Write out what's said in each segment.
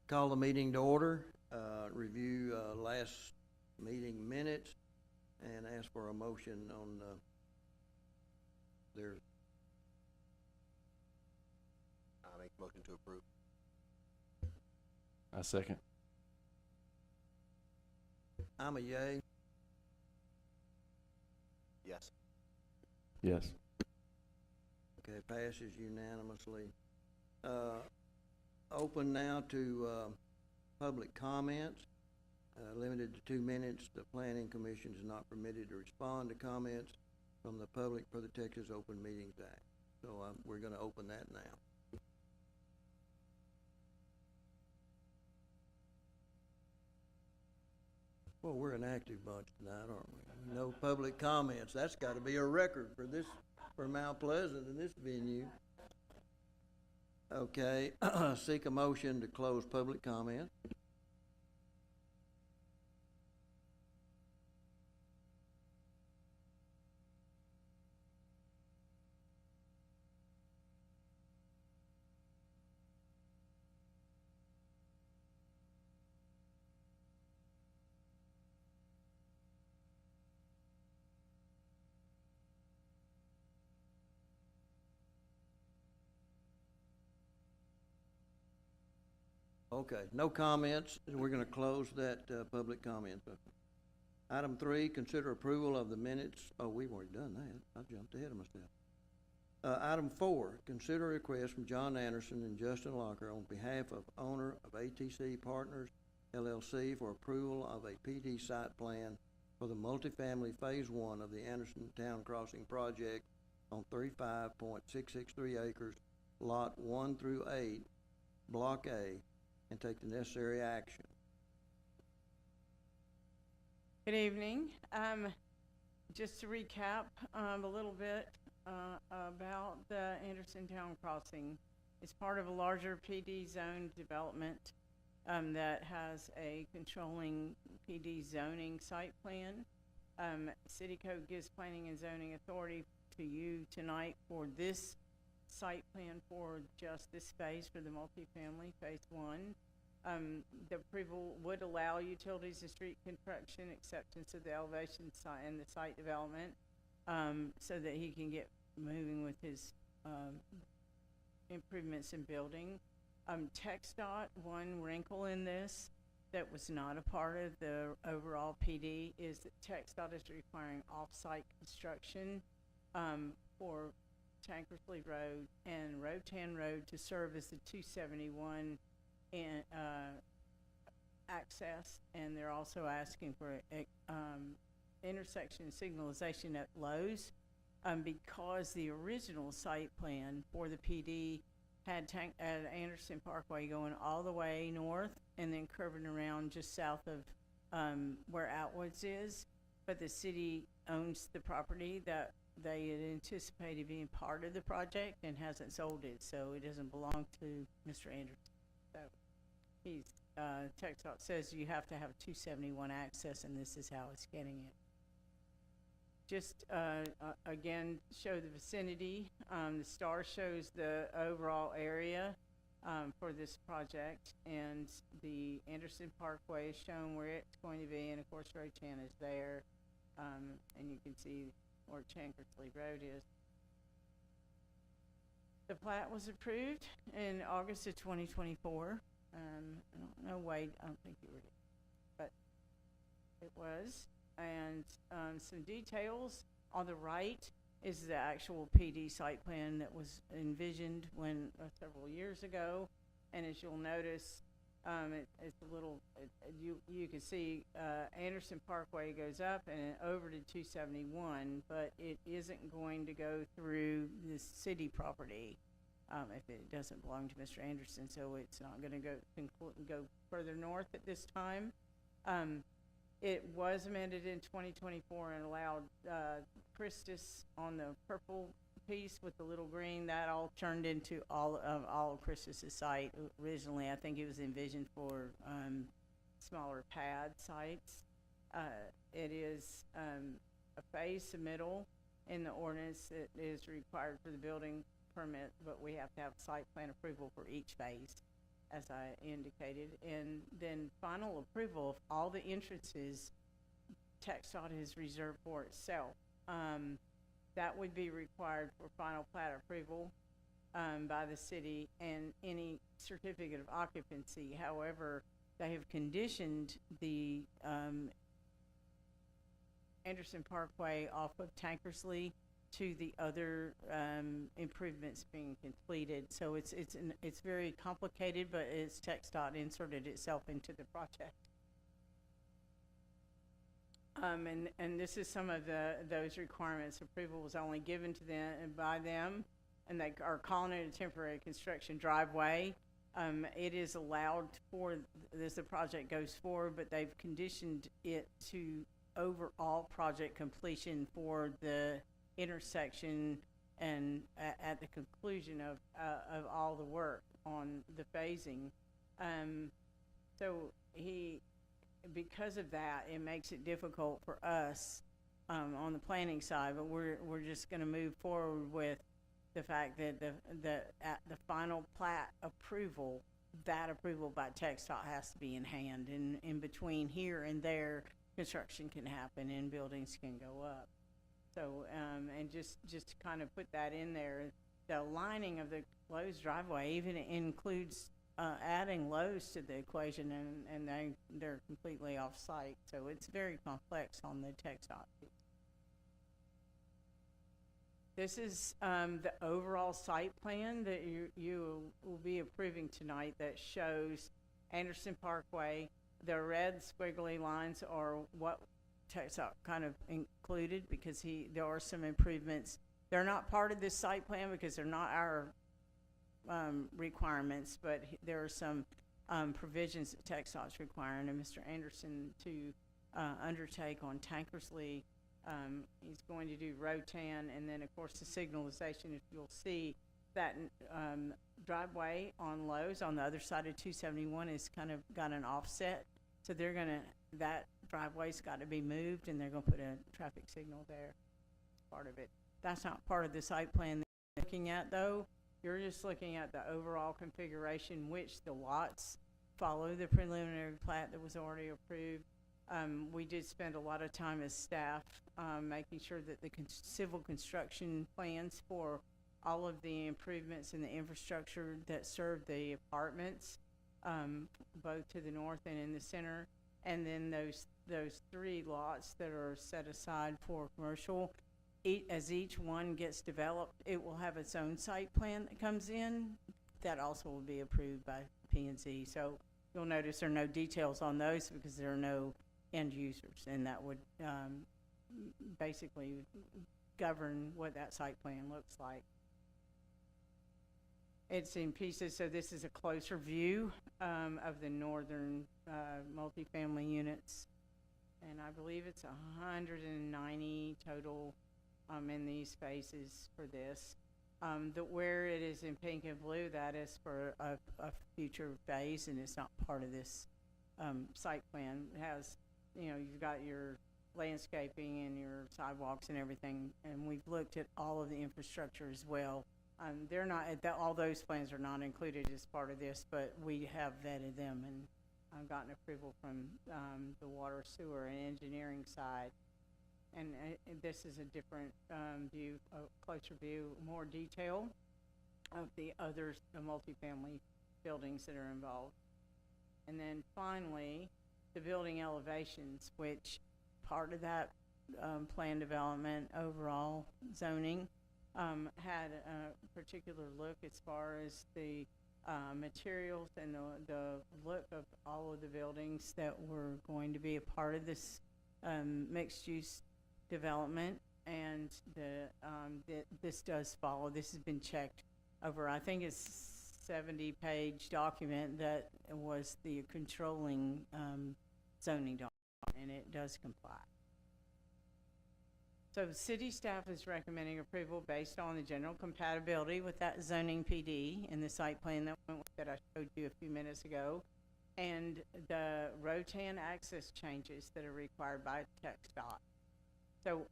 Call the meeting to order, review last meeting minutes, and ask for a motion on their. I make a motion to approve. I second. I'm a yay. Yes. Yes. Okay, passes unanimously. Open now to public comments, limited to 2 minutes. The Planning Commission is not permitted to respond to comments from the public per the Texas Open Meetings Act. So we're going to open that now. Well, we're an active bunch tonight, aren't we? No public comments. That's got to be a record for Mount Pleasant in this venue. Okay, seek a motion to close public comment. Okay, no comments. We're going to close that public comment. Item 3, consider approval of the minutes. Oh, we've already done that. I jumped ahead of myself. Item 4, consider a request from John Anderson and Justin Locker on behalf of owner of ATC Partners, LLC, for approval of a PD site plan for the multifamily Phase 1 of the Anderson Town Crossing Project on 35.663 acres, Lot 1 through 8, Block A, and take the necessary action. Good evening. Just to recap a little bit about the Anderson Town Crossing. It's part of a larger PD zone development that has a controlling PD zoning site plan. City Code gives planning and zoning authority to you tonight for this site plan for just this phase for the multifamily, Phase 1. The approval would allow utilities and street construction, acceptance of the elevation site and the site development, so that he can get moving with his improvements in building. TxDOT, one wrinkle in this that was not a part of the overall PD is that TxDOT is requiring off-site construction for Tankersley Road and Rotan Road to serve as the 271 and access, and they're also asking for intersection signalization at Lowe's because the original site plan for the PD had Anderson Parkway going all the way north and then curving around just south of where Outwoods is, but the city owns the property that they had anticipated being part of the project and hasn't sold it, so it doesn't belong to Mr. Anderson. So he's TxDOT says you have to have 271 access, and this is how it's getting it. Just again, show the vicinity. The star shows the overall area for this project, and the Anderson Parkway is shown where it's going to be, and of course Rotan is there, and you can see where Chankersley Road is. The plat was approved in August of 2024. I don't know, Wade, I don't think you were, but it was. And some details on the right is the actual PD site plan that was envisioned when several years ago. And as you'll notice, it's a little, you can see Anderson Parkway goes up and over to 271, but it isn't going to go through the city property if it doesn't belong to Mr. Anderson, so it's not going to go further north at this time. It was amended in 2024 and allowed Christus on the purple piece with the little green. That all turned into all of Christus's site. Originally, I think it was envisioned for smaller pad sites. It is a phase submittal in the ordinance that is required for the building permit, but we have to have site plan approval for each phase. as I indicated, and then final approval of all the entrances TxDOT is reserved for itself. That would be required for final plat approval, by the city and any certificate of occupancy. However, they have conditioned the, Anderson Parkway off of Tankersley to the other, improvements being completed. So it's very complicated, but it's TxDOT inserted itself into the project. And this is some of those requirements. Approval was only given to them, by them, and they are calling it a temporary construction driveway. It is allowed for, as the project goes forward, but they've conditioned it to overall project completion for the intersection and at the conclusion of all the work on the phasing. So because of that, it makes it difficult for us on the planning side, but we're just gonna move forward with the fact that at the final plat approval, that approval by TxDOT has to be in hand, and in between here and there, construction can happen and buildings can go up. So, and just to kind of put that in there, the lining of the Lowe's driveway even includes adding Lowe's to the equation, and they're completely off-site, so it's very complex on the TxDOT. This is the overall site plan that you will be approving tonight that shows Anderson Parkway. The red squiggly lines are what TxDOT kind of included, because there are some improvements. They're not part of this site plan because they're not our requirements, but there are some provisions that TxDOT's requiring, and Mr. Anderson to undertake on Tankersley. He's going to do Rotan, and then of course the signalization. If you'll see that driveway on Lowe's on the other side of 271 is kind of got an offset, so that driveway's got to be moved, and they're going to put a traffic signal there. Part of it. That's not part of the site plan that you're looking at, though. You're just looking at the overall configuration, which the lots follow the preliminary plat that was already approved. We did spend a lot of time as staff making sure that the civil construction plans for all of the improvements in the infrastructure that serve the apartments, both to the north and in the center, and then those 3 lots that are set aside for commercial. As each one gets developed, it will have its own site plan that comes in. That also will be approved by P&Z. So you'll notice there are no details on those because there are no end users, and that would basically govern what that site plan looks like. It's in pieces, so this is a closer view of the northern multifamily units, and I believe it's 190 total in these phases for this. Where it is in pink and blue, that is for a future phase, and it's not part of this site plan. It has, you've got your landscaping and your sidewalks and everything, and we've looked at all of the infrastructure as well. They're not, all those plans are not included as part of this, but we have vetted them and gotten approval from the water, sewer, and engineering side. And this is a different view, a closer view, more detail of the multifamily buildings that are involved. And then finally, the building elevations, which part of that plan development overall zoning had a particular look as far as the materials and the look of all of the buildings that were going to be a part of this mixed-use development, and this does follow. This has been checked over, I think it's 70-page document that was the controlling zoning document, and it does comply. So city staff is recommending approval based on the general compatibility with that zoning PD and the site plan that I showed you a few minutes ago, and the Rotan access changes that are required by TxDOT. So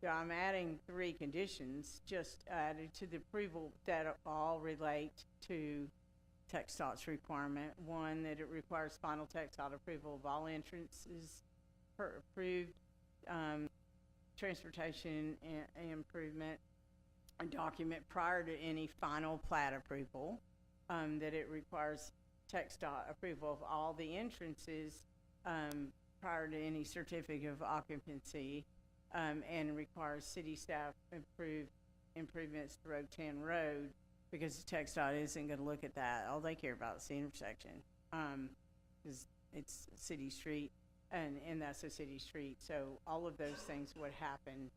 I'm adding 3 conditions just added to the approval that all relate to TxDOT's requirement. One, that it requires final TxDOT approval of all entrances per approved, transportation improvement document prior to any final plat approval. That it requires TxDOT approval of all the entrances, prior to any certificate of occupancy, and requires city staff approve improvements to Road 10 Road, because TxDOT isn't gonna look at that. All they care about is the intersection, is it's a city street, and that's a city street. So all of those things would happen,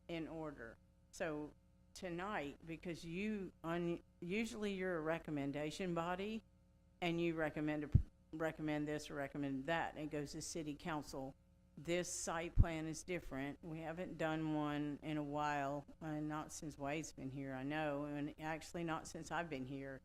in order. So tonight, because usually you're a recommendation body, and you recommend this or recommend that, and it goes to city council. This site plan is different. We haven't done one in a while, not since Wade's been here, I know, and actually not since I've been here.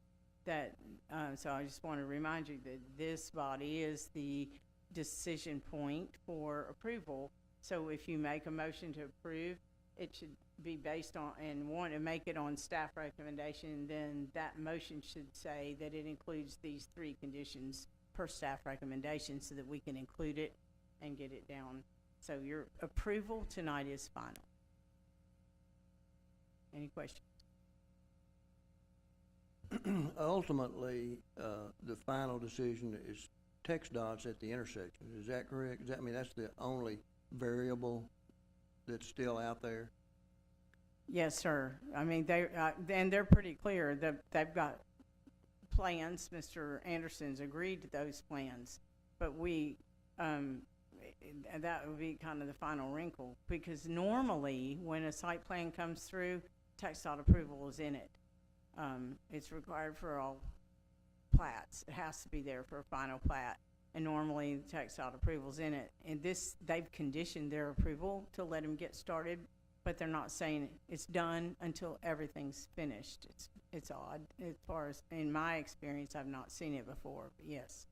So I just want to remind you that this body is the decision point for approval. So if you make a motion to approve, it should be based on, and want to make it on staff recommendation, then that motion should say that it includes these 3 conditions per staff recommendation, so that we can include it and get it down. So your approval tonight is final. Any questions? Ultimately, the final decision is TxDOT's at the intersection. Is that correct? Does that mean that's the only variable that's still out there? Yes, sir. I mean, and they're pretty clear that they've got plans. Mr. Anderson's agreed to those plans, but that would be kind of the final wrinkle, because normally when a site plan comes through, TxDOT approval is in it. It's required for all plats. It has to be there for a final plat, and normally TxDOT approval's in it. And they've conditioned their approval to let them get started, but they're not saying it's done until everything's finished. It's odd. As far as, in my experience, I've not seen it before, but yes.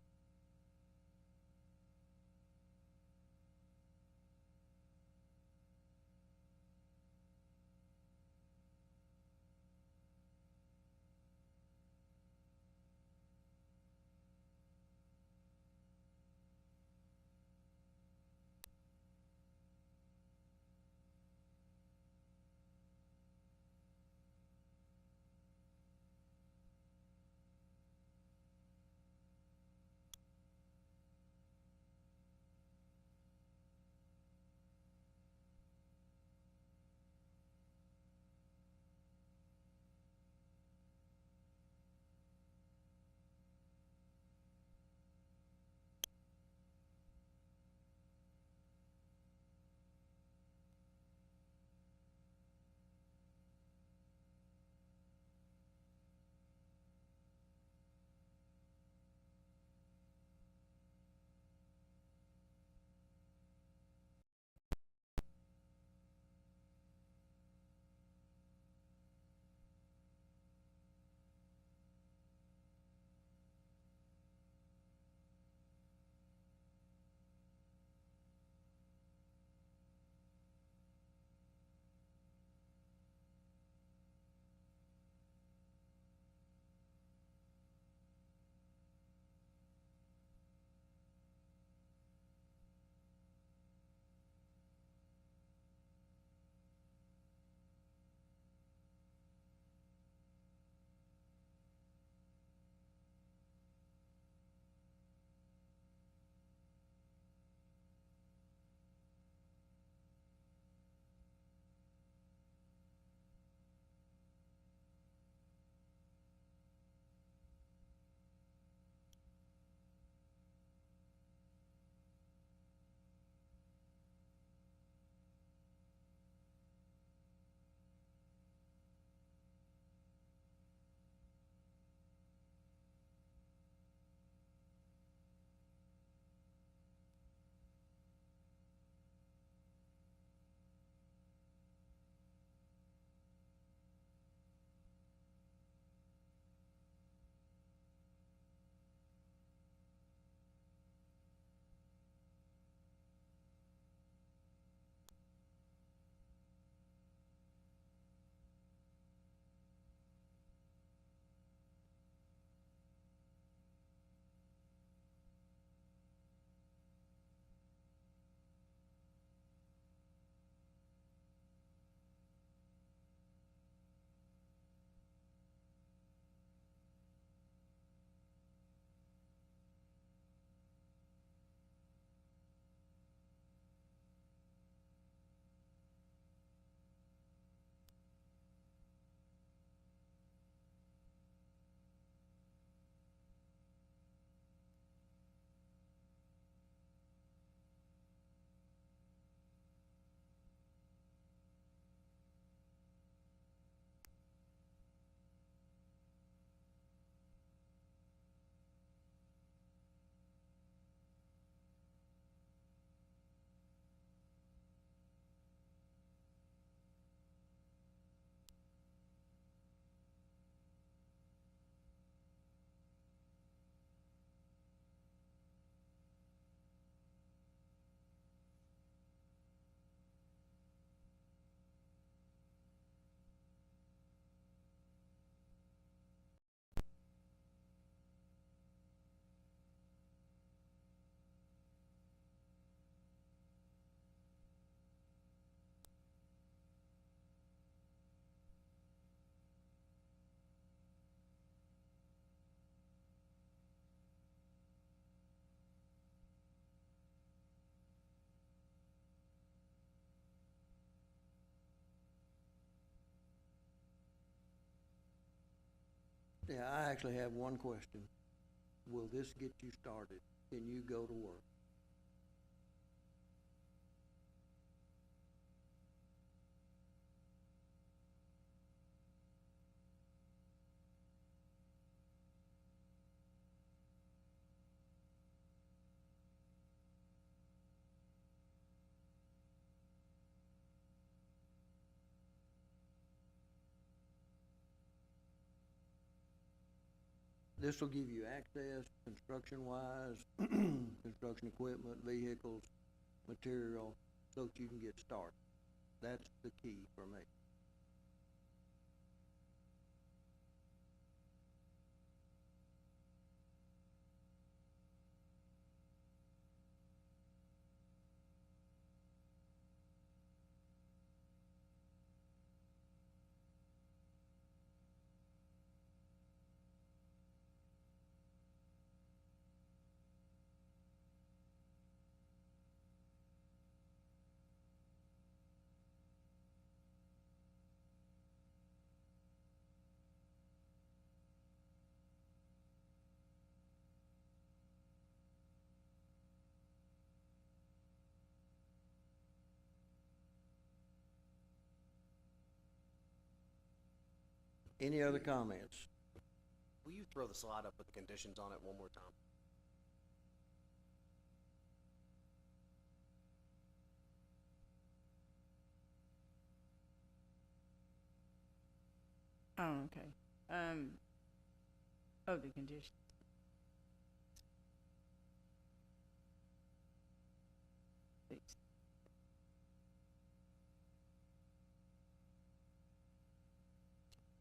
Yeah, I actually have one question. Will this get you started? Can you go to work? This will give you access, construction-wise, construction equipment, vehicles, material, so that you can get started. That's the key for me. Any other comments? Will you throw the slide up with the conditions on it one more time? Oh, okay. The conditions. Please.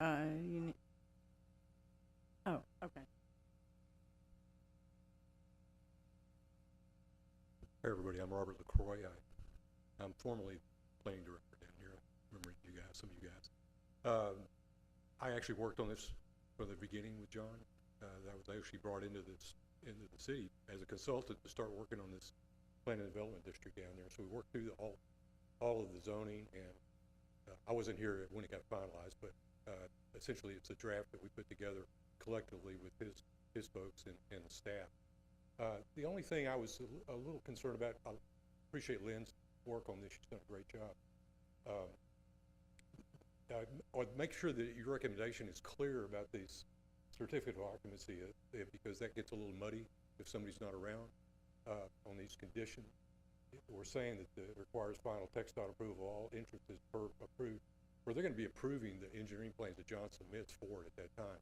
You need, oh, okay. Hey, everybody, I'm Robert LaCroix. I'm formerly planning director down here. I remember you guys, some of you guys. I actually worked on this from the beginning with John. I was actually brought into the city as a consultant to start working on this planning and development district down there. So we worked through all of the zoning, and I wasn't here when it got finalized, but essentially it's a draft that we put together collectively with his folks and the staff. The only thing I was a little concerned about, I appreciate Lynn's work on this. She's done a great job. I'd make sure that your recommendation is clear about these certificate of occupancy, because that gets a little muddy if somebody's not around on these conditions. We're saying that it requires final text dot approval, all interest is approved, where they're going to be approving the engineering plans that John submits for it at that time.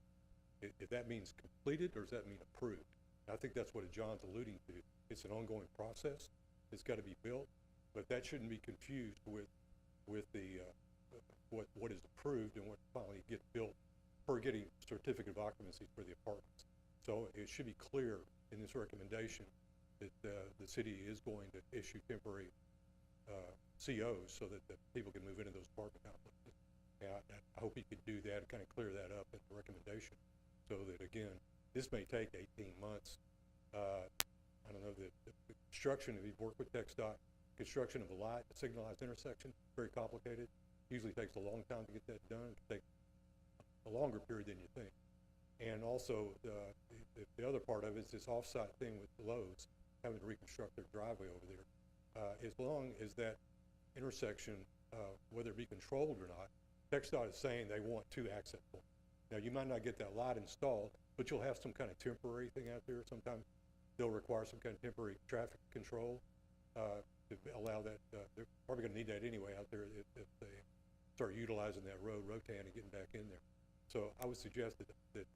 If that means completed, or does that mean approved? I think that's what John's alluding to. It's an ongoing process. It's got to be built, but that shouldn't be confused with the what is approved and what finally gets built for getting certificate of occupancy for the apartments. So it should be clear in this recommendation that the city is going to issue temporary COs so that the people can move into those apartment complexes. And I hope he could do that and kind of clear that up in the recommendation, so that, again, this may take 18 months. I don't know, the construction, if you've worked with TxDOT, construction of a light, a signalized intersection, very complicated. Usually takes a long time to get that done. It can take a longer period than you think. And also, the other part of it is this off-site thing with Lowe's having to reconstruct their driveway over there. As long as that intersection, whether it be controlled or not, TxDOT is saying they want 2 access points. Now, you might not get that light installed, but you'll have some kind of temporary thing out there. Sometimes they'll require some kind of temporary traffic control to allow that. They're probably going to need that anyway out there if they start utilizing that road, Rotan, and getting back in there. So I would suggest that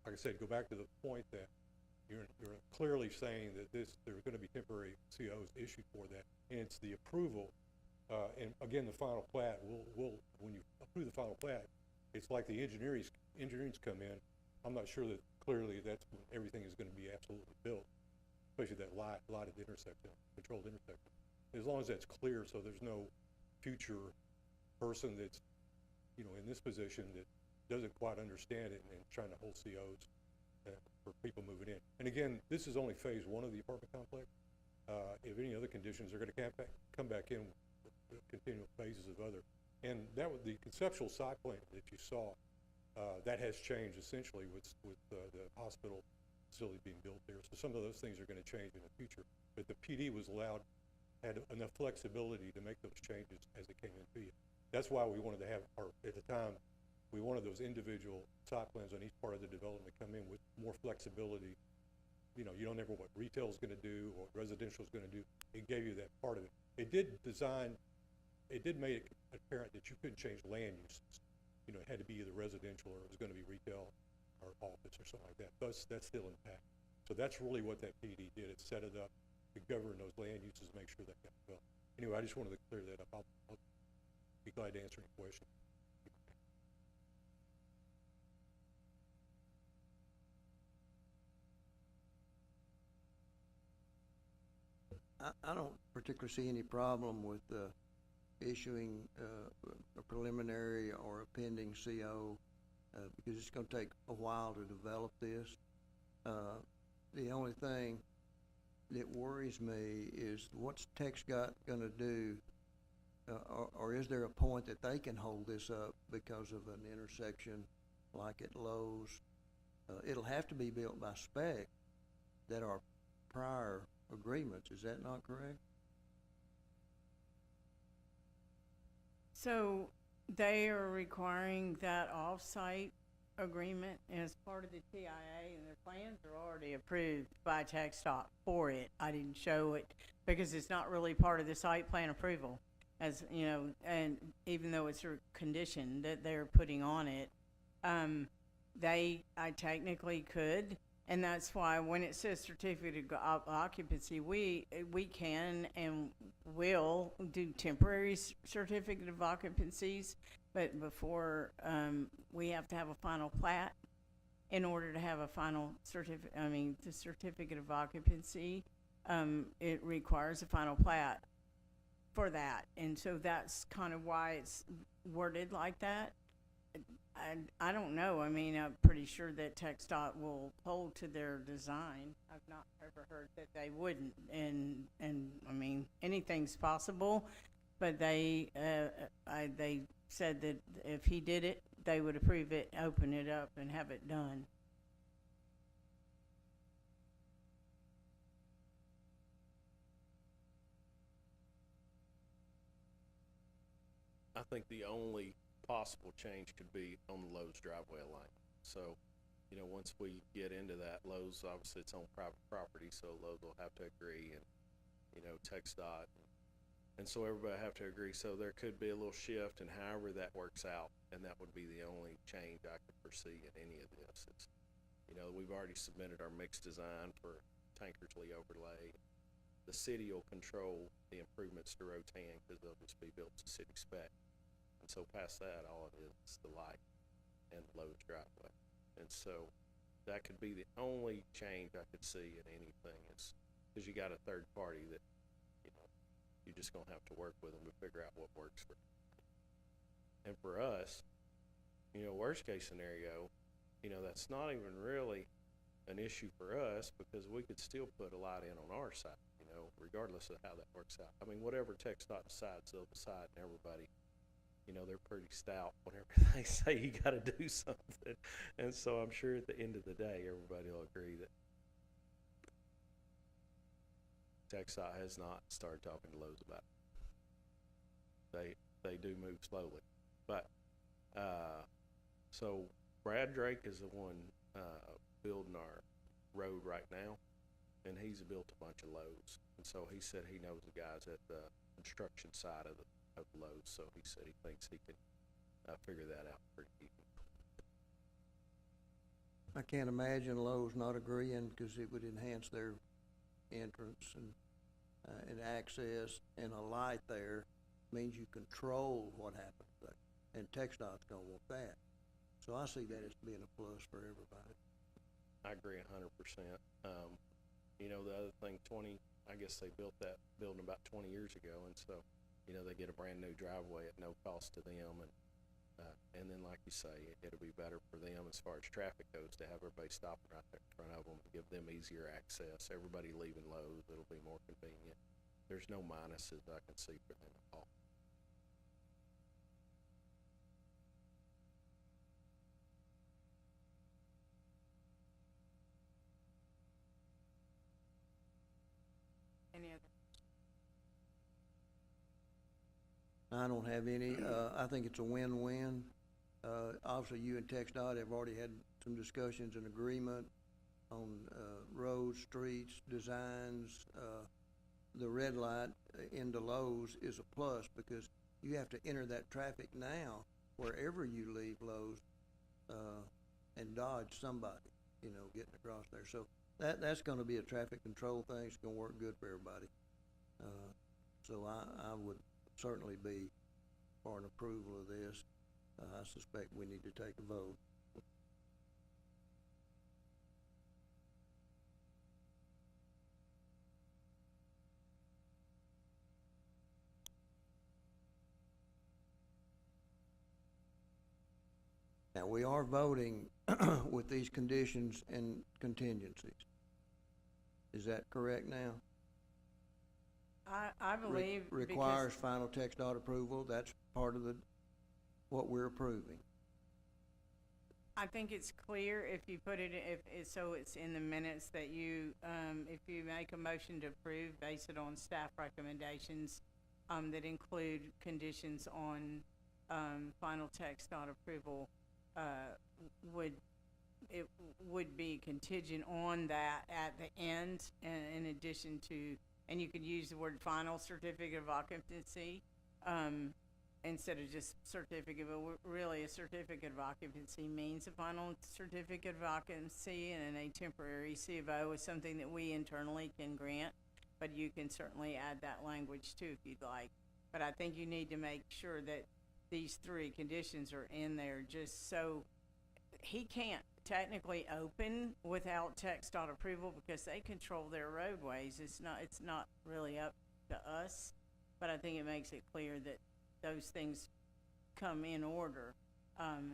like I said, go back to the point that you're clearly saying that there's going to be temporary COs issued for that, and it's the approval. And again, the final plat will when you approve the final plat, it's like the engineers come in. I'm not sure that clearly that's when everything is going to be absolutely built, especially that lighted intersection, controlled intersection. As long as that's clear, so there's no future person that's, in this position that doesn't quite understand it and trying to hold COs for people moving in. And again, this is only phase 1 of the apartment complex. If any other conditions are going to come back in with continual phases of other. And that was the conceptual site plan that you saw That has changed essentially with the hospital facility being built there. So some of those things are gonna change in the future. But the PD was had enough flexibility to make those changes as it came into you. That's why we wanted to have, or at the time, we wanted those individual site plans on each part of the development come in with more flexibility. You know, you don't ever what retail's gonna do or what residential's gonna do. It gave you that part of it. It did make it apparent that you couldn't change land uses. You know, it had to be either residential or it was gonna be retail or office or something like that. That's still intact. So that's really what that PD did. It set it up to govern those land uses, make sure that got developed. Anyway, I just wanted to clear that up. I'll be glad to answer any questions. I don't particularly see any problem with issuing a preliminary or a pending CO, because it's gonna take a while to develop this. The only thing that worries me is what's TxDOT gonna do, or is there a point that they can hold this up because of an intersection like at Lowe's? It'll have to be built by spec that are prior agreements, is that not correct? So they are requiring that off-site agreement as part of the TIA, and their plans are already approved by TxDOT for it. I didn't show it because it's not really part of the site plan approval, as you know, and even though it's a condition that they're putting on it, I technically could. And that's why when it says certificate of occupancy, we can and will do temporary certificate of occupancies, but before, we have to have a final plat in order to have a final the certificate of occupancy, it requires a final plat for that. And so that's kind of why it's worded like that. I don't know. I mean, I'm pretty sure that TxDOT will hold to their design. I've not ever heard that they wouldn't. And I mean, anything's possible, but they said that if he did it, they would approve it, open it up, and have it done. I think the only possible change could be on the Lowe's driveway alignment. So, you know, once we get into that, Lowe's, obviously it's on private property, so Lowe's will have to agree, and, you know, TxDOT. And so everybody have to agree. So there could be a little shift, and however that works out, and that would be the only change I could foresee in any of this. It's, you know, we've already submitted our mixed design for Tankersley overlay. The city will control the improvements to Rotan because they'll just be built to city spec. And so past that, all it is the light and the Lowe's driveway. And so that could be the only change I could see in anything, is because you got a third party that, you know, you're just gonna have to work with them to figure out what works for them. And for us, you know, worst case scenario, you know, that's not even really an issue for us because we could still put a light in on our side, you know, regardless of how that works out. I mean, whatever TxDOT decides, they'll decide, and everybody, you know, they're pretty stout whenever they say you gotta do something. And so I'm sure at the end of the day, everybody will agree that TxDOT has not started talking to Lowe's about it. They do move slowly. But, so Brad Drake is the one, building our road right now, and he's built a bunch of Lowe's. And so he said he knows the guys at the construction side of Lowe's, so he said he thinks he can figure that out pretty easy. I can't imagine Lowe's not agreeing, because it would enhance their entrance and access, and a light there means you control what happens there, and TxDOT's gonna want that. So I see that as being a plus for everybody. I agree 100%. You know, the other thing, I guess they built that building about 20 years ago, and so, you know, they get a brand new driveway at no cost to them, and then like you say, it'll be better for them as far as traffic goes to have everybody stopping right there in front of them, give them easier access. Everybody leaving Lowe's, it'll be more convenient. There's no minuses I can see for them at all. Any other? I don't have any. I think it's a win-win. Obviously, you and TxDOT have already had some discussions and agreement on, roads, streets, designs. The red light into Lowe's is a plus because you have to enter that traffic now wherever you leave Lowe's, and dodge somebody, getting across there. So that's gonna be a traffic control thing. It's gonna work good for everybody. So I would certainly be for an approval of this. I suspect we need to take a vote. Now, we are voting with these conditions and contingencies. Is that correct now? I believe because Requires final TxDOT approval, that's part of what we're approving. I think it's clear if you put it, so it's in the minutes that you, if you make a motion to approve, base it on staff recommendations, that include conditions on, final TxDOT approval, it would be contingent on that at the end, in addition to, and you could use the word final certificate of occupancy, instead of just certificate, but really a certificate of occupancy means a final certificate of occupancy, and a temporary C of O is something that we internally can grant, but you can certainly add that language too if you'd like. But I think you need to make sure that these three conditions are in there, just so he can't technically open without TxDOT approval because they control their roadways. It's not really up to us, but I think it makes it clear that those things come in order,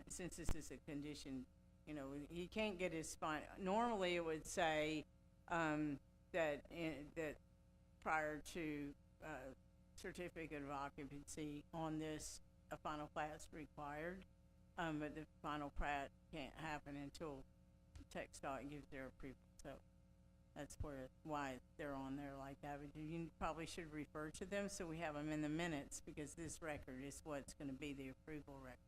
since this is a condition. He can't get his normally it would say, that prior to, certificate of occupancy on this, a final plat's required, but the final plat can't happen until TxDOT gives their approval, so that's why they're on there like that. But you probably should refer to them so we have them in the minutes, because this record is what's gonna be the approval record.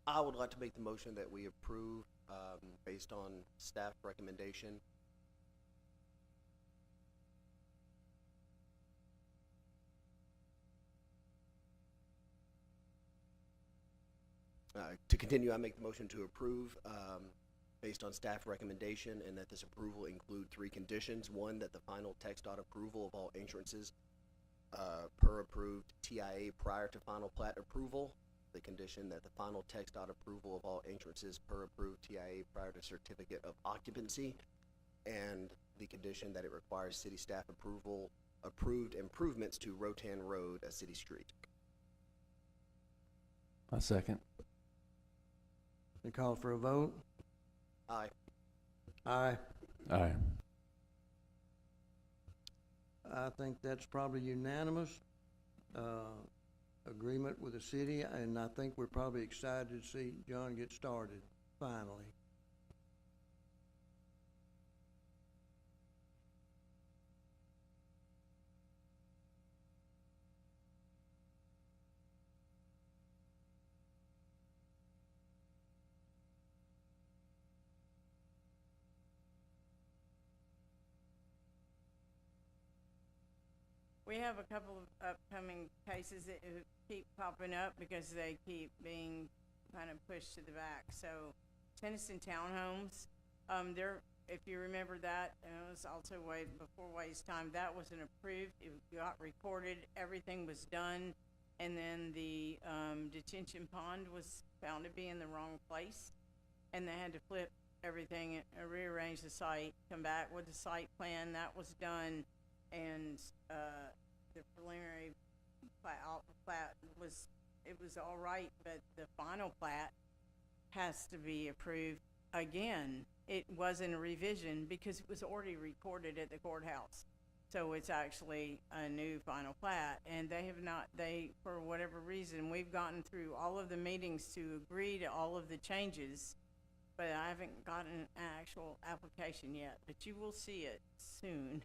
I would like to make the motion that we approve, based on staff recommendation. To continue, I make the motion to approve, based on staff recommendation, and that this approval include three conditions. One, that the final TxDOT approval of all entrances, per approved TIA prior to final plat approval. The condition that the final TxDOT approval of all entrances per approved TIA prior to certificate of occupancy, and the condition that it requires city staff approved improvements to Rotan Road, a city street. I second. And call for a vote? Aye. Aye. Aye. I think that's probably unanimous, agreement with the city, and I think we're probably excited to see John get started, finally. We have a couple of upcoming cases that keep popping up because they keep being kind of pushed to the back. So Tennyson Townhomes, if you remember that, it was also way before Way's time, that wasn't approved. It got recorded, everything was done, and then the detention pond was found to be in the wrong place, and they had to flip everything, rearrange the site, come back with the site plan. That was done, and the preliminary plat was all right, but the final plat has to be approved again. It wasn't a revision because it was already recorded at the courthouse. So it's actually a new final plat, and they have not, for whatever reason, we've gotten through all of the meetings to agree to all of the changes, but I haven't gotten an actual application yet, but you will see it soon.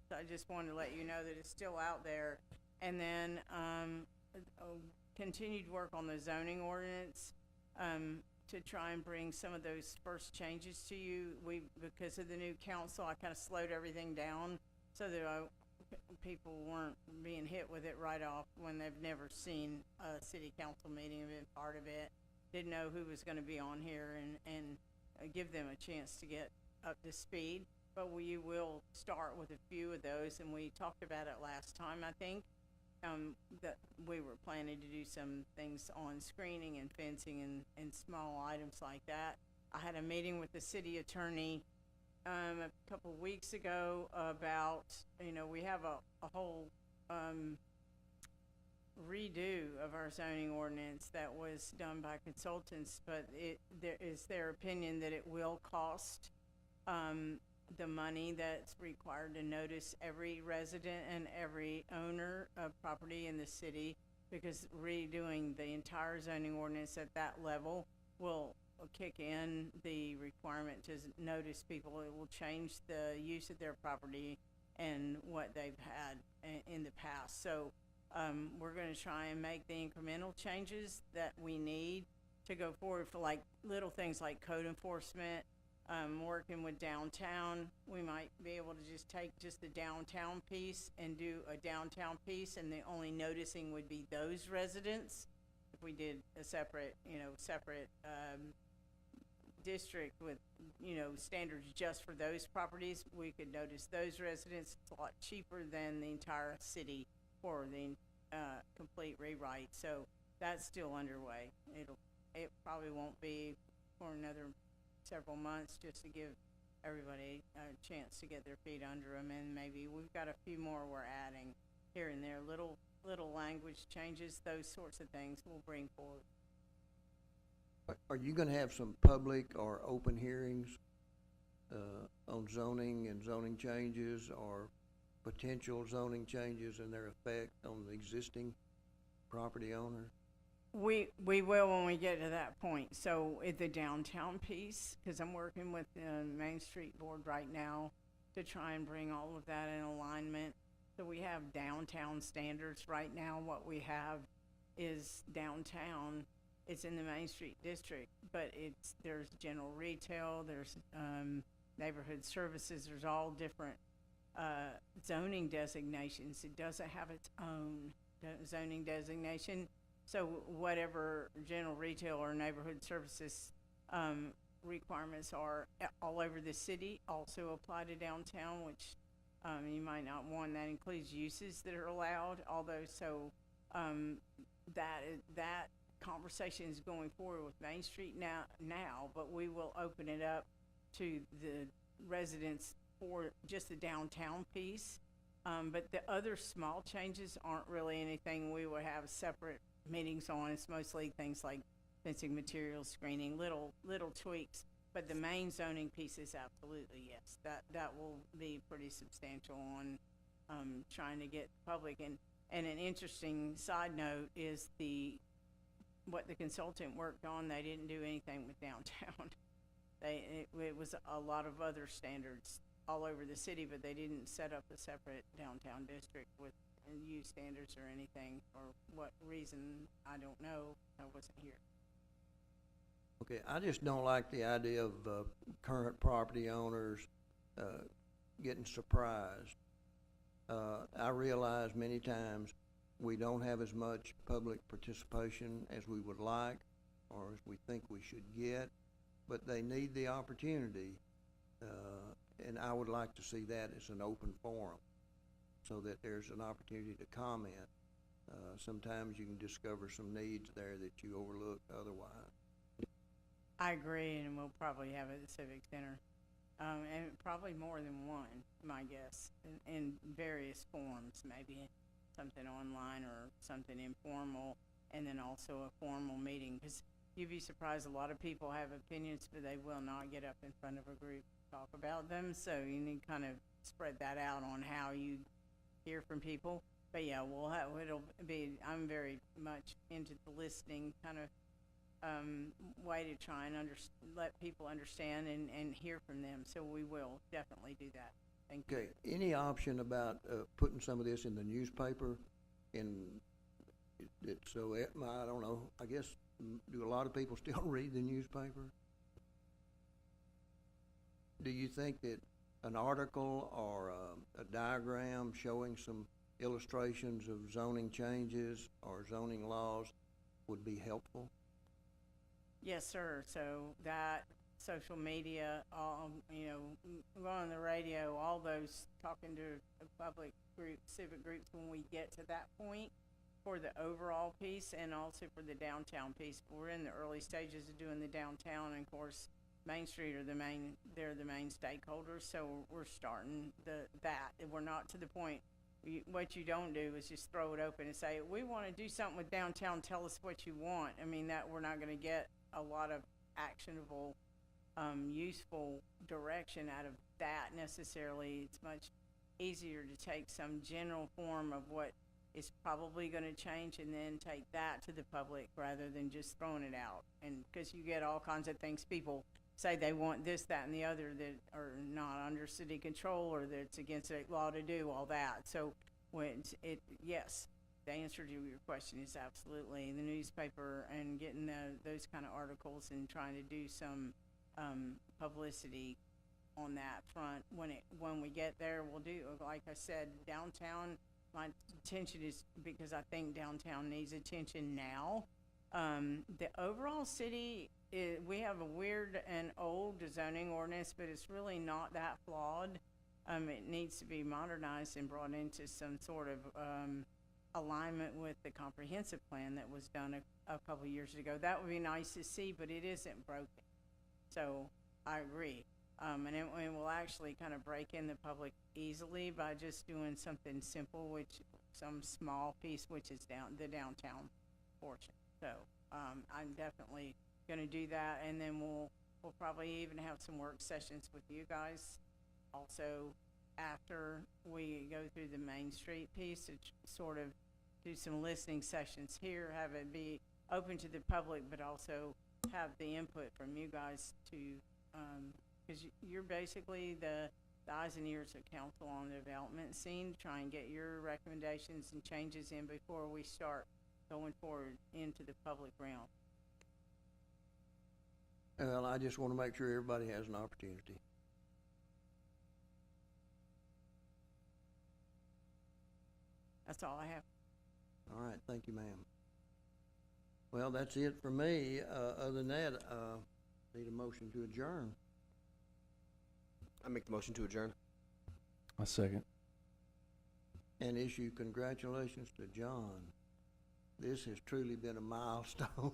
So I just wanted to let you know that it's still out there. And then, continued work on the zoning ordinance, to try and bring some of those first changes to you. Because of the new council, I kinda slowed everything down so that people weren't being hit with it right off when they've never seen a city council meeting and been part of it. Didn't know who was gonna be on here and give them a chance to get up to speed. But we will start with a few of those, and we talked about it last time, I think. That we were planning to do some things on screening and fencing and small items like that. I had a meeting with the city attorney, a couple weeks ago about, we have a whole, redo of our zoning ordinance that was done by consultants, but there is their opinion that it will cost, the money that's required to notice every resident and every owner of property in the city, because redoing the entire zoning ordinance at that level will kick in the requirement to notice people. It will change the use of their property and what they've had in the past. So we're gonna try and make the incremental changes that we need to go forward for like little things like code enforcement. Working with downtown, we might be able to just take just the downtown piece and do a downtown piece, and the only noticing would be those residents. If we did a separate district with, standards just for those properties, we could notice those residents. It's a lot cheaper than the entire city for the complete rewrite. So that's still underway. It probably won't be for another several months, just to give everybody a chance to get their feet under them, and maybe we've got a few more we're adding here and there, little language changes, those sorts of things we'll bring forward. Are you gonna have some public or open hearings, on zoning and zoning changes, or potential zoning changes and their effect on the existing property owner? We will when we get to that point. So at the downtown piece, because I'm working with the Main Street Board right now to try and bring all of that in alignment. So we have downtown standards right now. What we have is downtown. It's in the Main Street district, but there's general retail, there's neighborhood services, there's all different zoning designations. It doesn't have its own zoning designation. So whatever general retail or neighborhood services requirements are all over the city also apply to downtown, which you might not want. That includes uses that are allowed, although that conversation is going forward with Main Street now, but we will open it up to the residents for just the downtown piece. But the other small changes aren't really anything we would have separate meetings on. It's mostly things like fencing materials, screening, little tweaks. But the main zoning piece is absolutely, yes, that will be pretty substantial on trying to get public. And an interesting side note is what the consultant worked on. They didn't do anything with downtown. It was a lot of other standards all over the city, but they didn't set up a separate downtown district with use standards or anything. For what reason, I don't know. I wasn't here. Okay, I just don't like the idea of current property owners getting surprised. I realize many times we don't have as much public participation as we would like or as we think we should get, but they need the opportunity, and I would like to see that as an open forum so that there's an opportunity to comment. Sometimes you can discover some needs there that you overlook otherwise. I agree, and we'll probably have it at the Civic Center. And probably more than one, my guess, in various forms, maybe something online or something informal, and then also a formal meeting, because you'd be surprised, a lot of people have opinions, but they will not get up in front of a group to talk about them, so you need kind of spread that out on how you hear from people. But yeah, it'll be, I'm very much into the listening kind of, way to try and let people understand and hear from them. So we will definitely do that. Thank you. Okay, any option about, putting some of this in the newspaper so, I don't know, I guess, do a lot of people still read the newspaper? Do you think that an article or a diagram showing some illustrations of zoning changes or zoning laws would be helpful? Yes, sir. So that, social media, go on the radio, all those, talking to public groups, civic groups when we get to that point for the overall piece and also for the downtown piece. We're in the early stages of doing the downtown, and of course, Main Street they're the main stakeholders, so we're starting that. We're not to the point, what you don't do is just throw it open and say, we want to do something with downtown, tell us what you want. I mean, that we're not going to get a lot of actionable, useful direction out of that necessarily. It's much easier to take some general form of what is probably going to change and then take that to the public rather than just throwing it out. And because you get all kinds of things, people say they want this, that, and the other that are not under city control or that's against state law to do all that. So yes, the answer to your question is absolutely the newspaper and getting those kind of articles and trying to do some publicity on that front. When we get there, we'll do, like I said, downtown. My attention is because I think downtown needs attention now. The overall city, we have a weird and old zoning ordinance, but it's really not that flawed. It needs to be modernized and brought into some sort of alignment with the comprehensive plan that was done a couple years ago. That would be nice to see, but it isn't broken. So I agree. And it will actually kind of break in the public easily by just doing something simple, some small piece, which is the downtown portion. So I'm definitely going to do that, and then we'll probably even have some work sessions with you guys also after we go through the Main Street piece to sort of do some listening sessions here, have it be open to the public, but also have the input from you guys to because you're basically the eyes and ears of council on the development scene, to try and get your recommendations and changes in before we start going forward into the public realm. Well, I just want to make sure everybody has an opportunity. That's all I have. All right, thank you, ma'am. Well, that's it for me. Other than that, need a motion to adjourn. I make the motion to adjourn. I second. And issue congratulations to John. This has truly been a milestone.